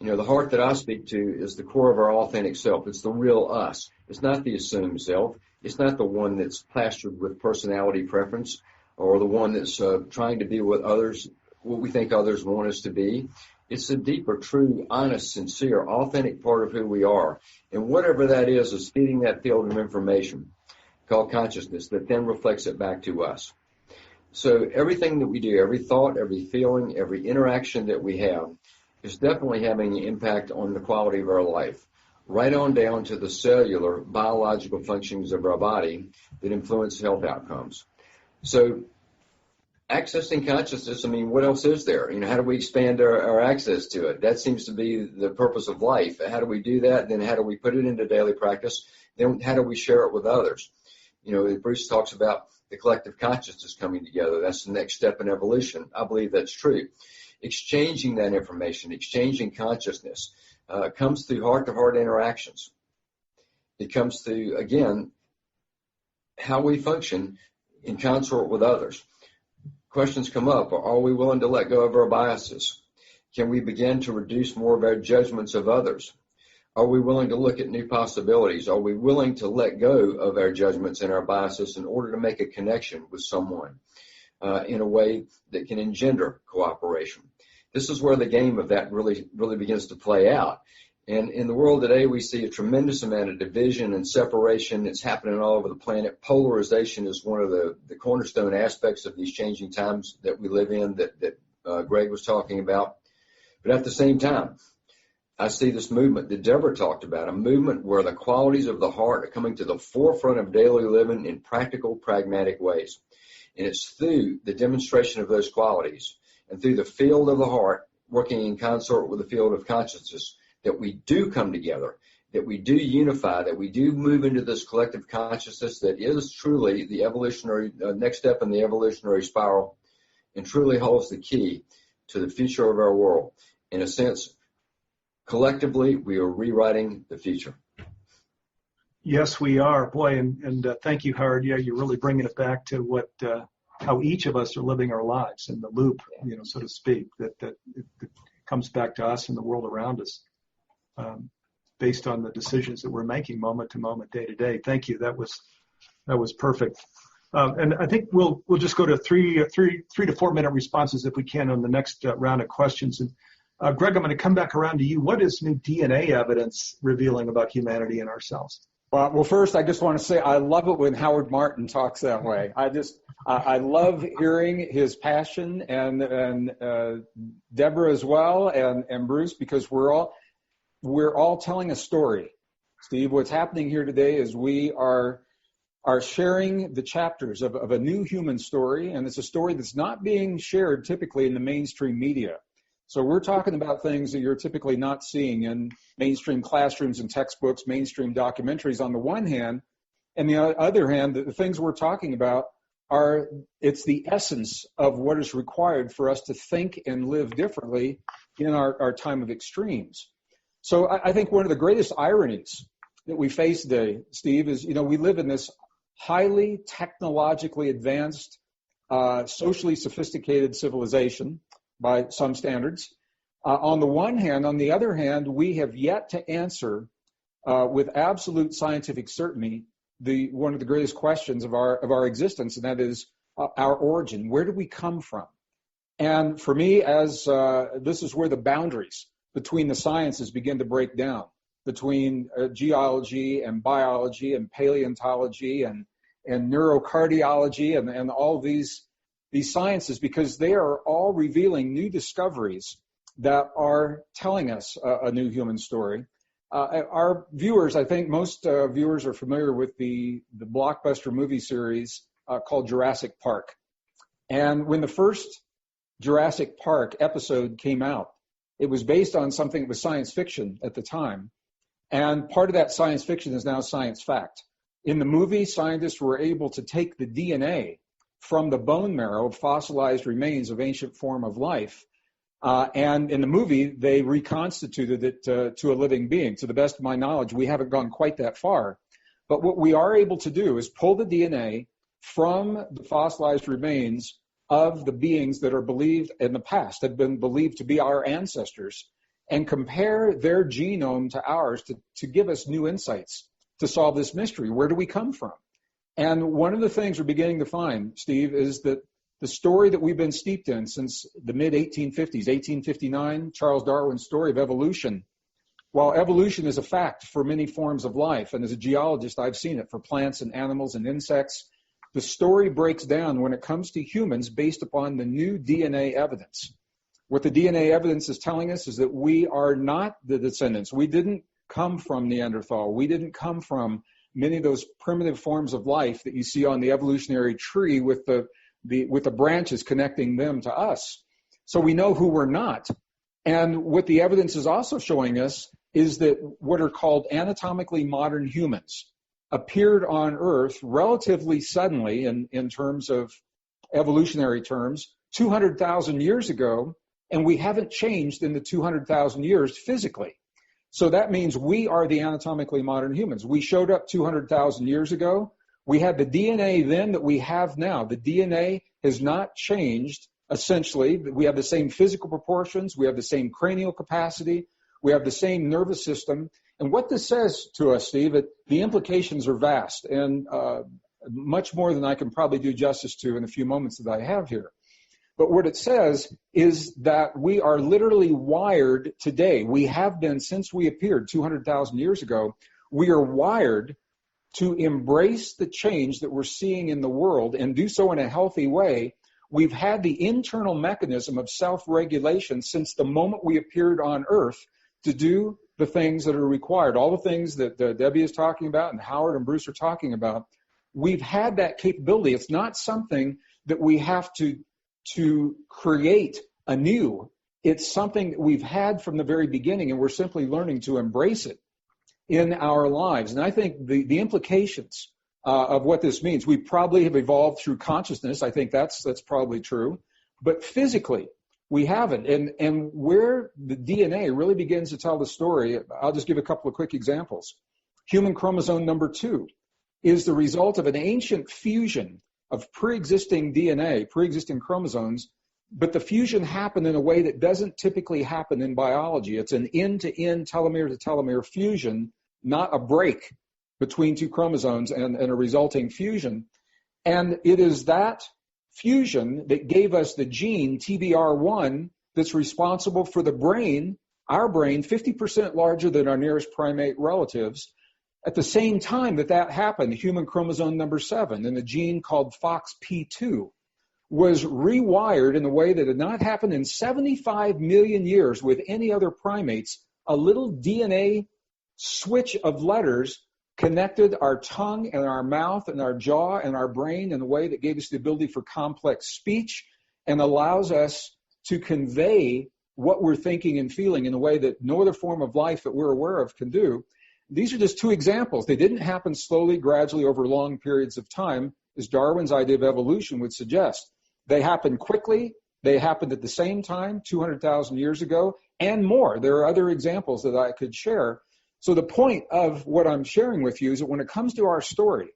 You know, the heart that I speak to is the core of our authentic self. It's the real us. It's not the assumed self. It's not the one that's plastered with personality preference or the one that's trying to be with others, what we think others want us to be. It's a deeper, true, honest, sincere, authentic part of who we are. And whatever that is feeding that field of information called consciousness that then reflects it back to us. So everything that we do, every thought, every feeling, every interaction that we have is definitely having an impact on the quality of our life, right on down to the cellular biological functions of our body that influence health outcomes. So accessing consciousness, I mean, what else is there? You know, how do we expand our access to it? That seems to be the purpose of life. How do we do that? Then how do we put it into daily practice? Then how do we share it with others? You know, Bruce talks about the collective consciousness coming together. That's the next step in evolution. I believe that's true. Exchanging that information, exchanging consciousness, comes through heart-to-heart interactions. It comes through, again, how we function in consort with others. Questions come up. Are we willing to let go of our biases? Can we begin to reduce more of our judgments of others? Are we willing to look at new possibilities? Are we willing to let go of our judgments and our biases in order to make a connection with someone in a way that can engender cooperation? This is where the game of that really begins to play out. And in the world today, we see a tremendous amount of division and separation. It's happening all over the planet. Polarization is one of the cornerstone aspects of these changing times that we live in that Gregg was talking about. But at the same time, I see this movement that Deborah talked about, a movement where the qualities of the heart are coming to the forefront of daily living in practical, pragmatic ways. And it's through the demonstration of those qualities and through the field of the heart, working in consort with the field of consciousness, that we do come together, that we do unify, that we do move into this collective consciousness that is truly the evolutionary next step in the evolutionary spiral and truly holds the key to the future of our world. In a sense, collectively, we are rewriting the future. Yes, we are. Boy, and thank you, Howard. Yeah, you're really bringing it back to what how each of us are living our lives in the loop, so to speak, that it comes back to us and the world around us based on the decisions that we're making moment to moment, day to day. Thank you. That was perfect. And I think we'll just go to three to 4 minute responses if we can on the next round of questions. And Gregg, I'm going to come back around to you. What is new DNA evidence revealing about humanity and ourselves? Well, first, I just want to say I love it when Howard Martin talks that way. I love hearing his passion and Deborah as well and Bruce, because we're all telling a story. Steve, what's happening here today is we are sharing the chapters of a new human story, and it's a story that's not being shared typically in the mainstream media. So we're talking about things that you're typically not seeing in mainstream classrooms and textbooks, mainstream documentaries on the one hand, and the other hand, the things we're talking about it's the essence of what is required for us to think and live differently in our time of extremes. So I think one of the greatest ironies that we face today, Steve, is, we live in this highly technologically advanced, socially sophisticated civilization by some standards. On the one hand, on the other hand, we have yet to answer with absolute scientific certainty one of the greatest questions of our existence, and that is our origin. Where did we come from? And for me, this is where the boundaries between the sciences begin to break down, between geology and biology and paleontology and neurocardiology and all these sciences, because they are all revealing new discoveries that are telling us a new human story. Our viewers, I think most viewers are familiar with the blockbuster movie series called Jurassic Park. And when the first Jurassic Park episode came out, it was based on something that was science fiction at the time. And part of that science fiction is now science fact. In the movie, scientists were able to take the DNA from the bone marrow of fossilized remains of ancient form of life. And in the movie, they reconstituted it to a living being. To the best of my knowledge, we haven't gone quite that far. But what we are able to do is pull the DNA from the fossilized remains of the beings that are believed in the past, have been believed to be our ancestors, and compare their genome to ours to give us new insights to solve this mystery. Where do we come from? And one of the things we're beginning to find, Steve, is that the story that we've been steeped in since the mid-1850s, 1859, Charles Darwin's story of evolution. While evolution is a fact for many forms of life, and as a geologist, I've seen it for plants and animals and insects, the story breaks down when it comes to humans based upon the new DNA evidence. What the DNA evidence is telling us is that we are not the descendants. We didn't come from Neanderthal. We didn't come from many of those primitive forms of life that you see on the evolutionary tree with the branches connecting them to us. So we know who we're not. And what the evidence is also showing us is that what are called anatomically modern humans, appeared on Earth relatively suddenly in terms of evolutionary terms 200,000 years ago, and we haven't changed in the 200,000 years physically. So that means we are the anatomically modern humans. We showed up 200,000 years ago. We had the DNA then that we have now. The DNA has not changed, essentially. We have the same physical proportions. We have the same cranial capacity. We have the same nervous system. And what this says to us, Steve, the implications are vast and much more than I can probably do justice to in the few moments that I have here. But what it says is that we are literally wired today. We have been since we appeared 200,000 years ago. We are wired to embrace the change that we're seeing in the world and do so in a healthy way. We've had the internal mechanism of self-regulation since the moment we appeared on Earth to do the things that are required. All the things that Debbie is talking about and Howard and Bruce are talking about, we've had that capability. It's not something that we have to create anew. It's something that we've had from the very beginning, and we're simply learning to embrace it in our lives. And I think the implications of what this means, we probably have evolved through consciousness. I think that's probably true. But physically, we haven't. And where the DNA really begins to tell the story, I'll just give a couple of quick examples. Human chromosome number 2 is the result of an ancient fusion of pre-existing DNA, pre-existing chromosomes, but the fusion happened in a way that doesn't typically happen in biology. It's an end-to-end, telomere-to-telomere fusion, not a break between two chromosomes and a resulting fusion. And it is that fusion that gave us the gene TBR1 that's responsible for the brain, our brain, 50% larger than our nearest primate relatives. At the same time that happened, human chromosome number 7 and a gene called FOXP2 was rewired in a way that had not happened in 75 million years with any other primates. A little DNA switch of letters connected our tongue and our mouth and our jaw and our brain in a way that gave us the ability for complex speech and allows us to convey what we're thinking and feeling in a way that no other form of life that we're aware of can do. These are just two examples. They didn't happen slowly, gradually over long periods of time, as Darwin's idea of evolution would suggest. They happened quickly. They happened at the same time, 200,000 years ago, and more. There are other examples that I could share. So the point of what I'm sharing with you is that when it comes to our story,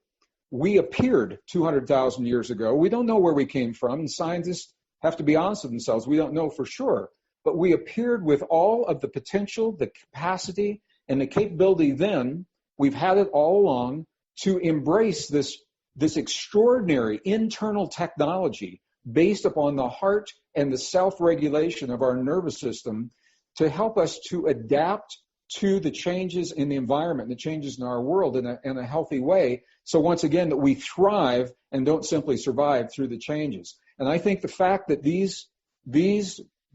we appeared 200,000 years ago. We don't know where we came from, and scientists have to be honest with themselves. We don't know for sure. But we appeared with all of the potential, the capacity, and the capability then, we've had it all along, to embrace this extraordinary internal technology based upon the heart and the self-regulation of our nervous system to help us to adapt to the changes in the environment, the changes in our world in a healthy way. So once again, that we thrive and don't simply survive through the changes. And I think the fact that these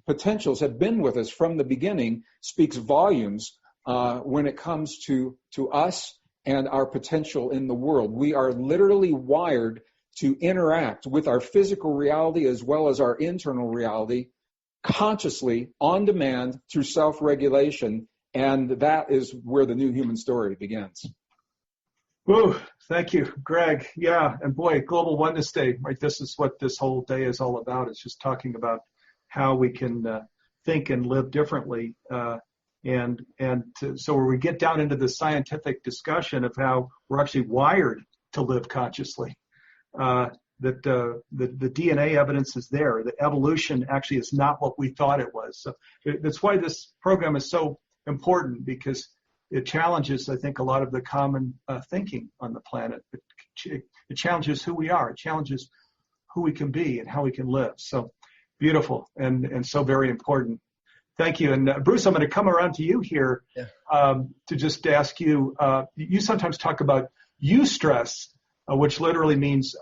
potentials have been with us from the beginning speaks volumes when it comes to us and our potential in the world. We are literally wired to interact with our physical reality as well as our internal reality consciously, on demand, through self-regulation, and that is where the new human story begins. Woo, thank you, Gregg. Yeah, and boy, Global Oneness Day, right? This is what this whole day is all about. It's just talking about how we can think and live differently. So where we get down into the scientific discussion of how we're actually wired to live consciously, that the DNA evidence is there. The evolution actually is not what we thought it was. So that's why this program is so important, because it challenges, I think, a lot of the common thinking on the planet. It challenges who we are. It challenges who we can be and how we can live. So beautiful and so very important. Thank you. And Bruce, I'm going to come around to you here to just ask you, you sometimes talk about eustress, which literally means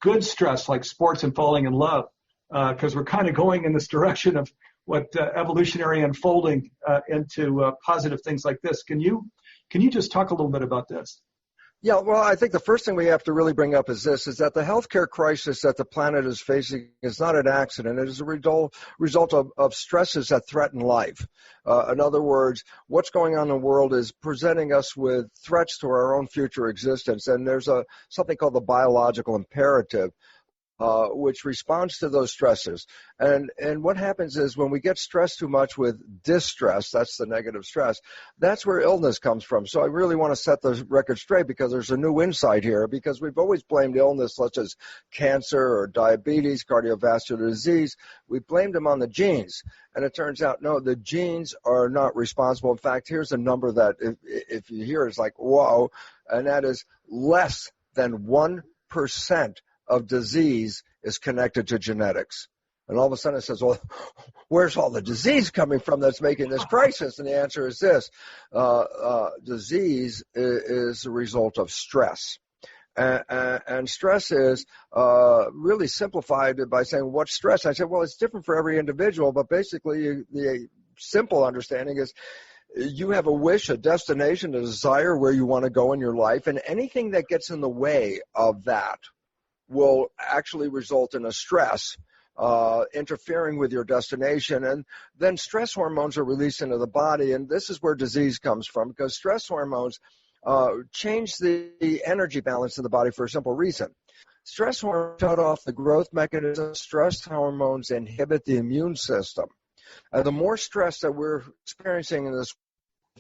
good stress, like sports and falling in love, because we're kind of going in this direction of what evolutionary unfolding into positive things like this. Can you just talk a little bit about this? Yeah, well, I think the first thing we have to really bring up is this, is that the healthcare crisis that the planet is facing is not an accident. It is a result of stresses that threaten life. In other words, what's going on in the world is presenting us with threats to our own future existence. And there's something called the biological imperative, which responds to those stresses. And what happens is when we get stressed too much with distress, that's the negative stress, that's where illness comes from. So I really want to set the record straight, because there's a new insight here, because we've always blamed illness such as cancer or diabetes, cardiovascular disease. We blamed them on the genes. And it turns out, no, the genes are not responsible. In fact, here's a number that if you hear, it's like, whoa, and that is less than 1% of disease is connected to genetics. And all of a sudden it says, well, where's all the disease coming from that's making this crisis? And the answer is this. Disease is a result of stress. And stress is really simplified by saying, what's stress? I said, well, it's different for every individual, but basically the simple understanding is you have a wish, a destination, a desire where you want to go in your life, and anything that gets in the way of that will actually result in a stress interfering with your destination. And then stress hormones are released into the body, and this is where disease comes from, because stress hormones change the energy balance in the body for a simple reason. Stress hormones shut off the growth mechanism. Stress hormones inhibit the immune system. And the more stress that we're experiencing in this,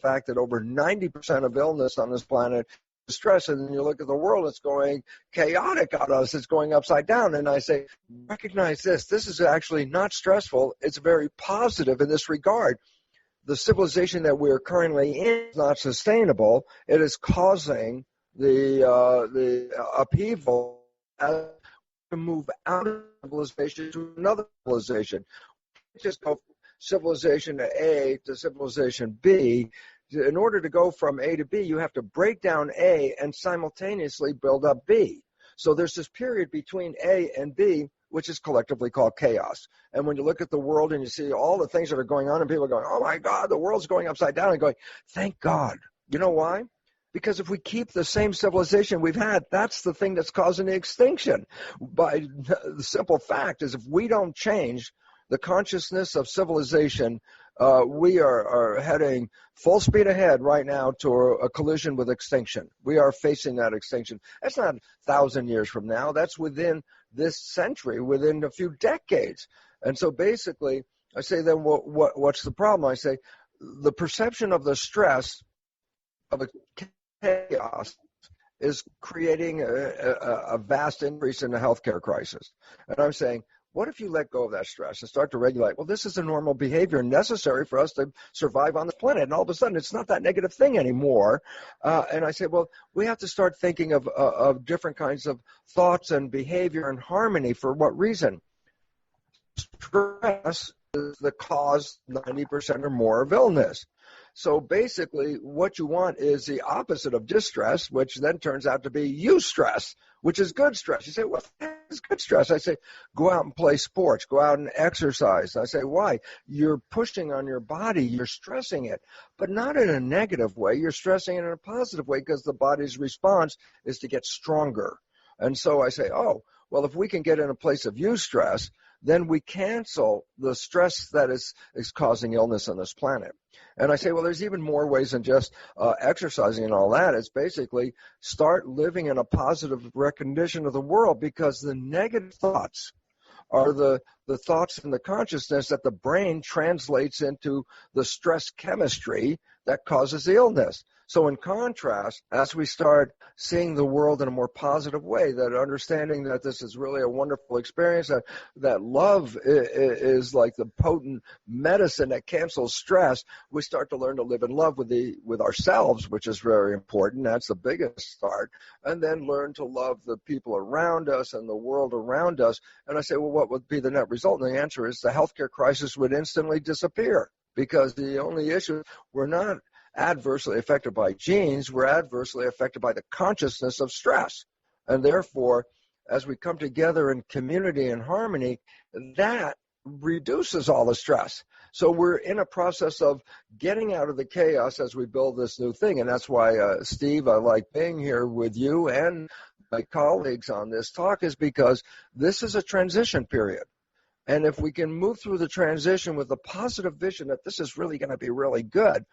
fact that over 90% of illness on this planet stress, and then you look at the world, it's going chaotic on us, it's going upside down. And I say, recognize this is actually not stressful, it's very positive in this regard. The civilization that we're currently in is not sustainable. It is causing the upheaval to move out of civilization to another civilization. Just go from civilization A to civilization B. In order to go from A to B, you have to break down A and simultaneously build up B. So there's this period between A and B, which is collectively called chaos. And when you look at the world and you see all the things that are going on, and people are going, oh my God, the world's going upside down, and going, thank God. You know why? Because if we keep the same civilization we've had, that's the thing that's causing the extinction. By the simple fact is, if we don't change the consciousness of civilization, we are heading full speed ahead right now to a collision with extinction. We are facing that extinction. That's not 1,000 years from now. That's within this century, within a few decades. And so basically, I say then, what's the problem? I say the perception of the stress of a chaos is creating a vast increase in the healthcare crisis. And I'm saying, what if you let go of that stress and start to regulate? Well, this is a normal behavior necessary for us to survive on this planet. And all of a sudden, it's not that negative thing anymore. And I say, well, we have to start thinking of different kinds of thoughts and behavior and harmony. For what reason? Stress is the cause 90% or more of illness. So basically, what you want is the opposite of distress, which then turns out to be eustress, which is good stress. You say, what is good stress? I say, go out and play sports, go out and exercise. I say, why? You're pushing on your body, you're stressing it, but not in a negative way. You're stressing it in a positive way, because the body's response is to get stronger. And so I say, oh, well, if we can get in a place of eustress, then we cancel the stress that is causing illness on this planet. And I say, well, there's even more ways than just exercising and all that. It's basically start living in a positive recognition of the world, because the negative thoughts are the thoughts in the consciousness that the brain translates into the stress chemistry that causes the illness. So in contrast, as we start seeing the world in a more positive way, that understanding that this is really a wonderful experience, that love is like the potent medicine that cancels stress, we start to learn to live in love with ourselves, which is very important. That's the biggest start. And then learn to love the people around us and the world around us. And I say, well, what would be the net result? And the answer is the healthcare crisis would instantly disappear, because the only issue, we're not adversely affected by genes, we're adversely affected by the consciousness of stress. And therefore, as we come together in community and harmony, that reduces all the stress. So we're in a process of getting out of the chaos as we build this new thing. And that's why, Steve, I like being here with you and my colleagues on this talk, is because this is a transition period. And if we can move through the transition with a positive vision that this is really going to be really good,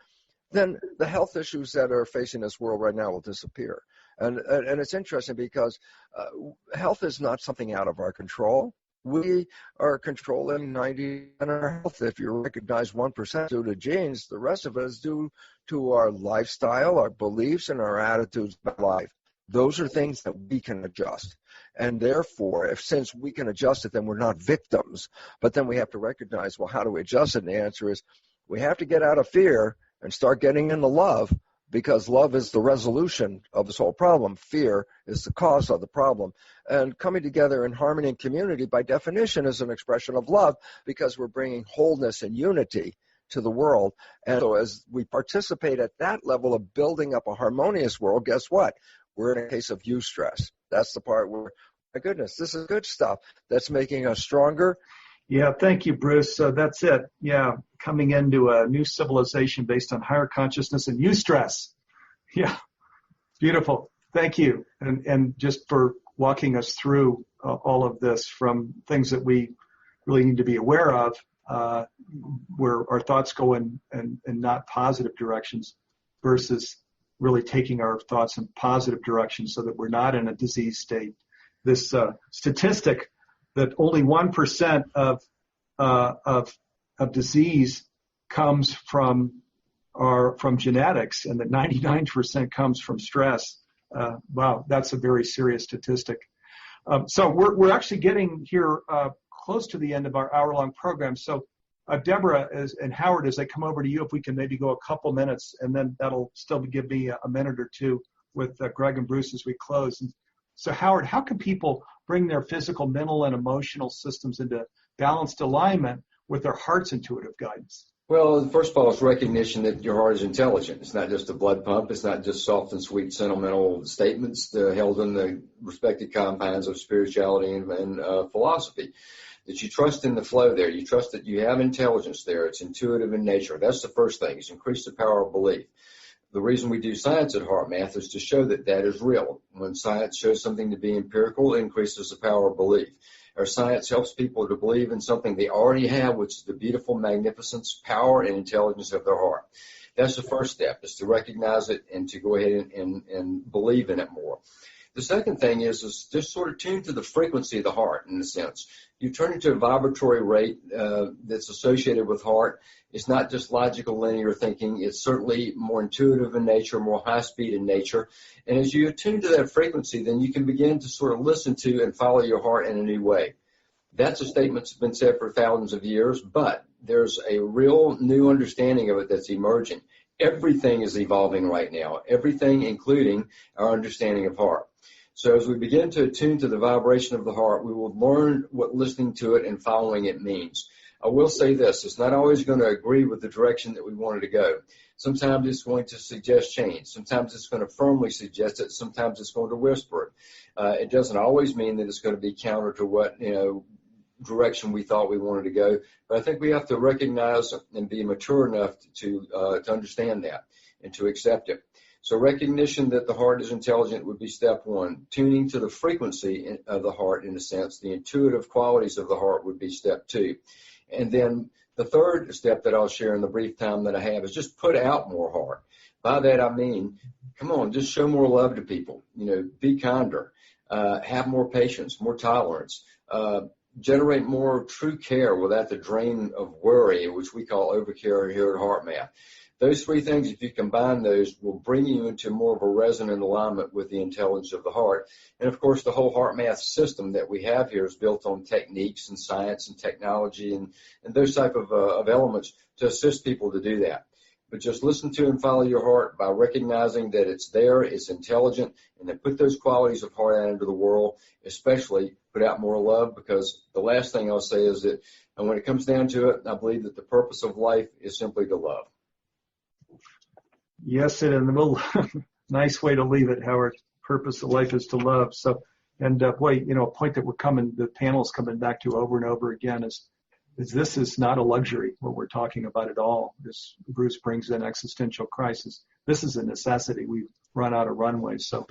then the health issues that are facing this world right now will disappear. And it's interesting because health is not something out of our control. We are controlling 90% of our health. If you recognize 1% due to genes, the rest of it is due to our lifestyle, our beliefs, and our attitudes about life. Those are things that we can adjust. And therefore, since we can adjust it, then we're not victims. But then we have to recognize, well, how do we adjust it? And the answer is we have to get out of fear and start getting into love, because love is the resolution of this whole problem. Fear is the cause of the problem. And coming together in harmony and community, by definition, is an expression of love, because we're bringing wholeness and unity to the world. And so as we participate at that level of building up a harmonious world, guess what? We're in a case of eustress. That's the part where, my goodness, this is good stuff that's making us stronger. Yeah, thank you, Bruce. That's it. Yeah, coming into a new civilization based on higher consciousness and eustress. Yeah, beautiful. Thank you. And just for walking us through all of this, from things that we really need to be aware of, where our thoughts go in not positive directions, versus really taking our thoughts in positive directions so that we're not in a disease state. This statistic that only 1% of disease comes from genetics, and that 99% comes from stress. Wow, that's a very serious statistic. So we're actually getting here close to the end of our hour-long program. So Deborah and Howard, as I come over to you, if we can maybe go a couple minutes, and then that'll still give me a minute or two with Gregg and Bruce as we close. And so Howard, how can people bring their physical, mental, and emotional systems into balanced alignment with their heart's intuitive guidance? Well, first of all, it's recognition that your heart is intelligent. It's not just a blood pump. It's not just soft and sweet sentimental statements held in the respected confines of spirituality and philosophy. That you trust in the flow there. You trust that you have intelligence there. It's intuitive in nature. That's the first thing, is increase the power of belief. The reason we do science at HeartMath is to show that that is real. When science shows something to be empirical, it increases the power of belief. Our science helps people to believe in something they already have, which is the beautiful magnificence, power, and intelligence of their heart. That's the first step, is to recognize it and to go ahead and believe in it more. The second thing is just sort of tune to the frequency of the heart, in a sense. You turn it to a vibratory rate that's associated with heart. It's not just logical, linear thinking. It's certainly more intuitive in nature, more high-speed in nature. And as you attune to that frequency, then you can begin to sort of listen to and follow your heart in a new way. That's a statement that's been said for thousands of years, but there's a real new understanding of it that's emerging. Everything is evolving right now, everything including our understanding of heart. So as we begin to attune to the vibration of the heart, we will learn what listening to it and following it means. I will say this, it's not always going to agree with the direction that we wanted to go. Sometimes it's going to suggest change. Sometimes it's going to firmly suggest it. Sometimes it's going to whisper it. It doesn't always mean that it's going to be counter to what, direction we thought we wanted to go. But I think we have to recognize and be mature enough to understand that and to accept it. So recognition that the heart is intelligent would be step one. Tuning to the frequency of the heart, in a sense, the intuitive qualities of the heart would be step two. And then the third step that I'll share in the brief time that I have is just put out more heart. By that I mean, come on, just show more love to people. Be kinder, have more patience, more tolerance, generate more true care without the drain of worry, which we call overcare here at HeartMath. Those three things, if you combine those, will bring you into more of a resonant alignment with the intelligence of the heart. And, of course, the whole HeartMath system that we have here is built on techniques and science and technology and those type of elements to assist people to do that. But just listen to and follow your heart by recognizing that it's there, it's intelligent, and then put those qualities of heart out into the world, especially put out more love, because the last thing I'll say is that when it comes down to it, I believe that the purpose of life is simply to love. Yes, and nice way to leave it, Howard. Purpose of life is to love. So, and boy, a point that the panel's coming back to over and over again is this is not a luxury, what we're talking about at all. This Bruce brings in existential crisis. This is a necessity. We've run out of runway. So,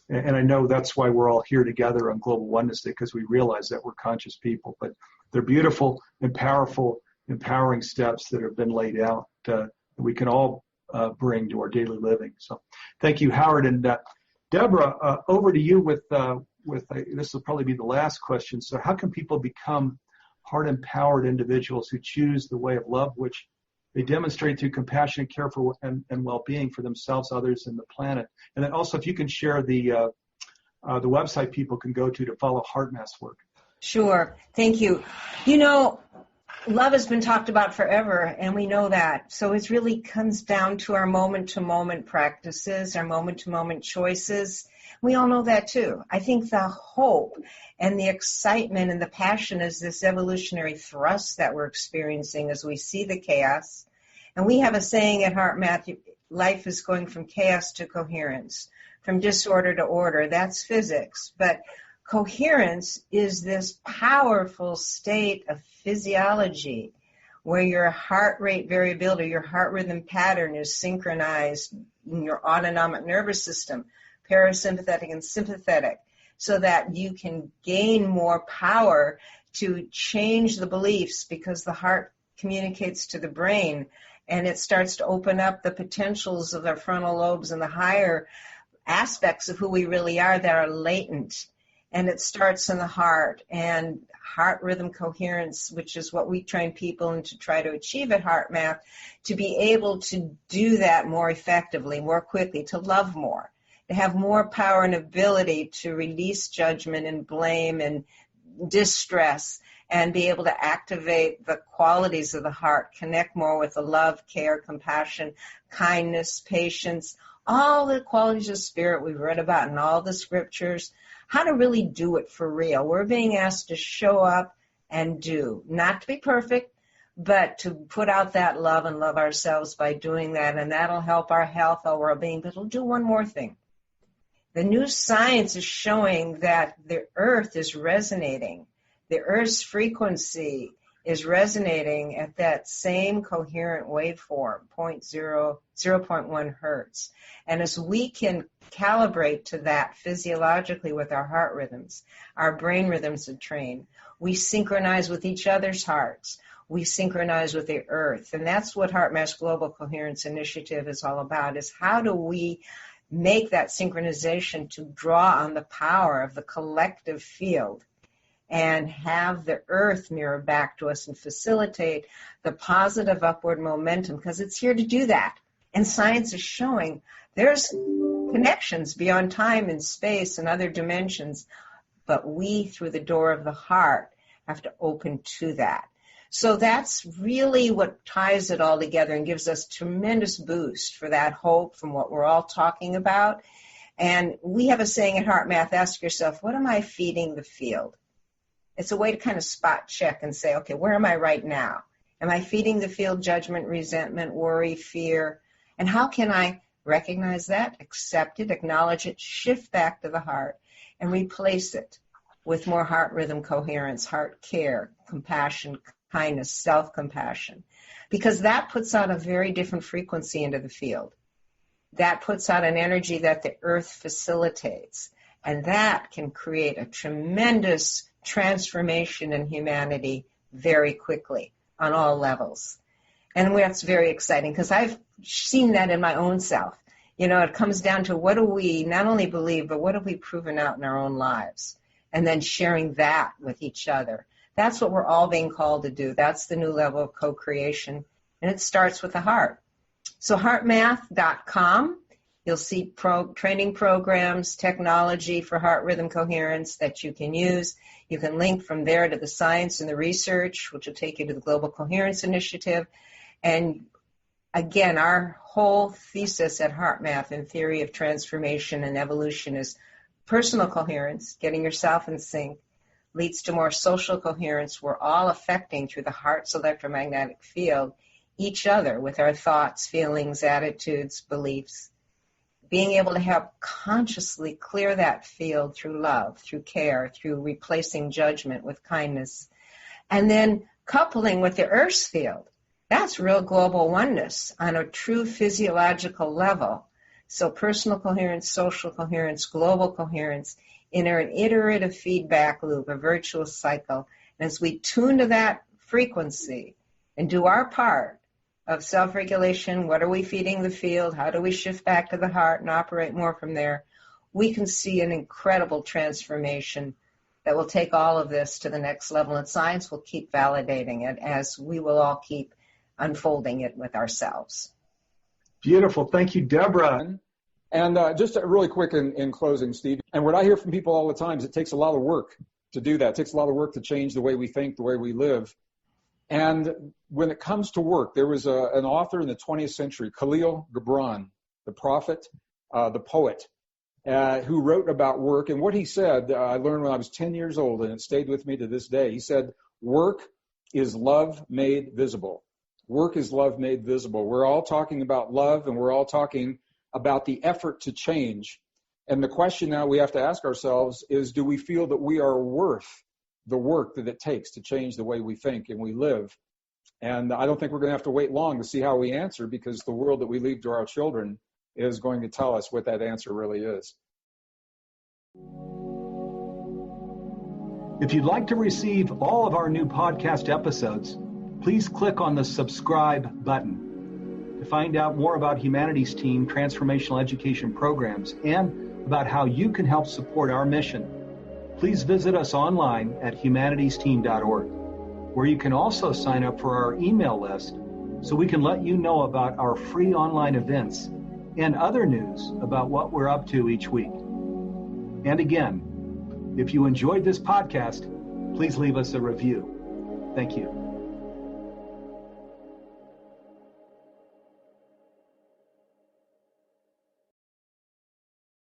and I know that's why we're all here together on Global Oneness Day, because we realize that we're conscious people. But they're beautiful and powerful, empowering steps that have been laid out that we can all bring to our daily living. So thank you, Howard. And Deborah, over to you with this will probably be the last question. So how can people become heart-empowered individuals who choose the way of love, which they demonstrate through compassionate care for and well-being for themselves, others, and the planet? And then also, if you can share the website people can go to follow HeartMath's work. Sure. Thank you. You know, love has been talked about forever, and we know that. So it really comes down to our moment-to-moment practices, our moment-to-moment choices. We all know that, too. I think the hope and the excitement and the passion is this evolutionary thrust that we're experiencing as we see the chaos. And we have a saying at HeartMath, life is going from chaos to coherence, from disorder to order. That's physics. But coherence is this powerful state of physiology where your heart rate variability, your heart rhythm pattern is synchronized in your autonomic nervous system, parasympathetic and sympathetic, so that you can gain more power to change the beliefs, because the heart communicates to the brain and it starts to open up the potentials of our frontal lobes and the higher aspects of who we really are that are latent. And it starts in the heart, and heart rhythm coherence, which is what we train people and to try to achieve at HeartMath, to be able to do that more effectively, more quickly, to love more, to have more power and ability to release judgment and blame and distress, and be able to activate the qualities of the heart, connect more with the love, care, compassion, kindness, patience, all the qualities of spirit we've read about in all the scriptures, how to really do it for real. We're being asked to show up and do, not to be perfect, but to put out that love and love ourselves by doing that, and that'll help our health, our well-being. But it'll do one more thing. The new science is showing that the earth is resonating. The earth's frequency is resonating at that same coherent waveform, 0.1 hertz. And as we can calibrate to that physiologically with our heart rhythms, our brain rhythms are trained, we synchronize with each other's hearts. We synchronize with the earth. And that's what HeartMath's Global Coherence Initiative is all about, is how do we make that synchronization to draw on the power of the collective field and have the earth mirror back to us and facilitate the positive upward momentum, because it's here to do that. And science is showing there's connections beyond time and space and other dimensions, but we, through the door of the heart, have to open to that. So that's really what ties it all together and gives us tremendous boost for that hope from what we're all talking about. And we have a saying at HeartMath, ask yourself, what am I feeding the field? It's a way to kind of spot check and say, okay, where am I right now? Am I feeding the field judgment, resentment, worry, fear? And how can I recognize that, accept it, acknowledge it, shift back to the heart, and replace it with more heart rhythm coherence, heart care, compassion, kindness, self-compassion? Because that puts out a very different frequency into the field. That puts out an energy that the earth facilitates. And that can create a tremendous transformation in humanity very quickly on all levels. And that's very exciting because I've seen that in my own self. You know, it comes down to what do we not only believe, but what have we proven out in our own lives? And then sharing that with each other. That's what we're all being called to do. That's the new level of co-creation. And it starts with the heart. So heartmath.com. You'll see training programs, technology for heart rhythm coherence that you can use. You can link from there to the science and the research, which will take you to the Global Coherence Initiative. And again, our whole thesis at HeartMath in theory of transformation and evolution is personal coherence, getting yourself in sync, leads to more social coherence. We're all affecting through the heart's electromagnetic field each other with our thoughts, feelings, attitudes, beliefs. Being able to help consciously clear that field through love, through care, through replacing judgment with kindness. And then coupling with the Earth's field. That's real global oneness on a true physiological level. So personal coherence, social coherence, global coherence in an iterative feedback loop, a virtuous cycle. And as we tune to that frequency and do our part of self-regulation, what are we feeding the field, how do we shift back to the heart and operate more from there, we can see an incredible transformation that will take all of this to the next level. And science will keep validating it as we will all keep unfolding it with ourselves. Beautiful. Thank you, Deborah. And just really quick in closing, Steve, and what I hear from people all the time is it takes a lot of work to do that. It takes a lot of work to change the way we think, the way we live. And when it comes to work, there was an author in the 20th century, Khalil Gibran, the prophet, the poet, who wrote about work. And what he said, I learned when I was 10 years old, and it stayed with me to this day. He said, work is love made visible. Work is love made visible. We're all talking about love, and we're all talking about the effort to change. And the question now we have to ask ourselves is, do we feel that we are worth the work that it takes to change the way we think and we live? And I don't think we're going to have to wait long to see how we answer, because the world that we leave to our children is going to tell us what that answer really is. If you'd like to receive all of our new podcast episodes, please click on the subscribe button. To find out more about Humanities Team transformational education programs and about how you can help support our mission, please visit us online at humanitiesteam.org, where you can also sign up for our email list so we can let you know about our free online events and other news about what we're up to each week. And again, if you enjoyed this podcast, please leave us a review. Thank you.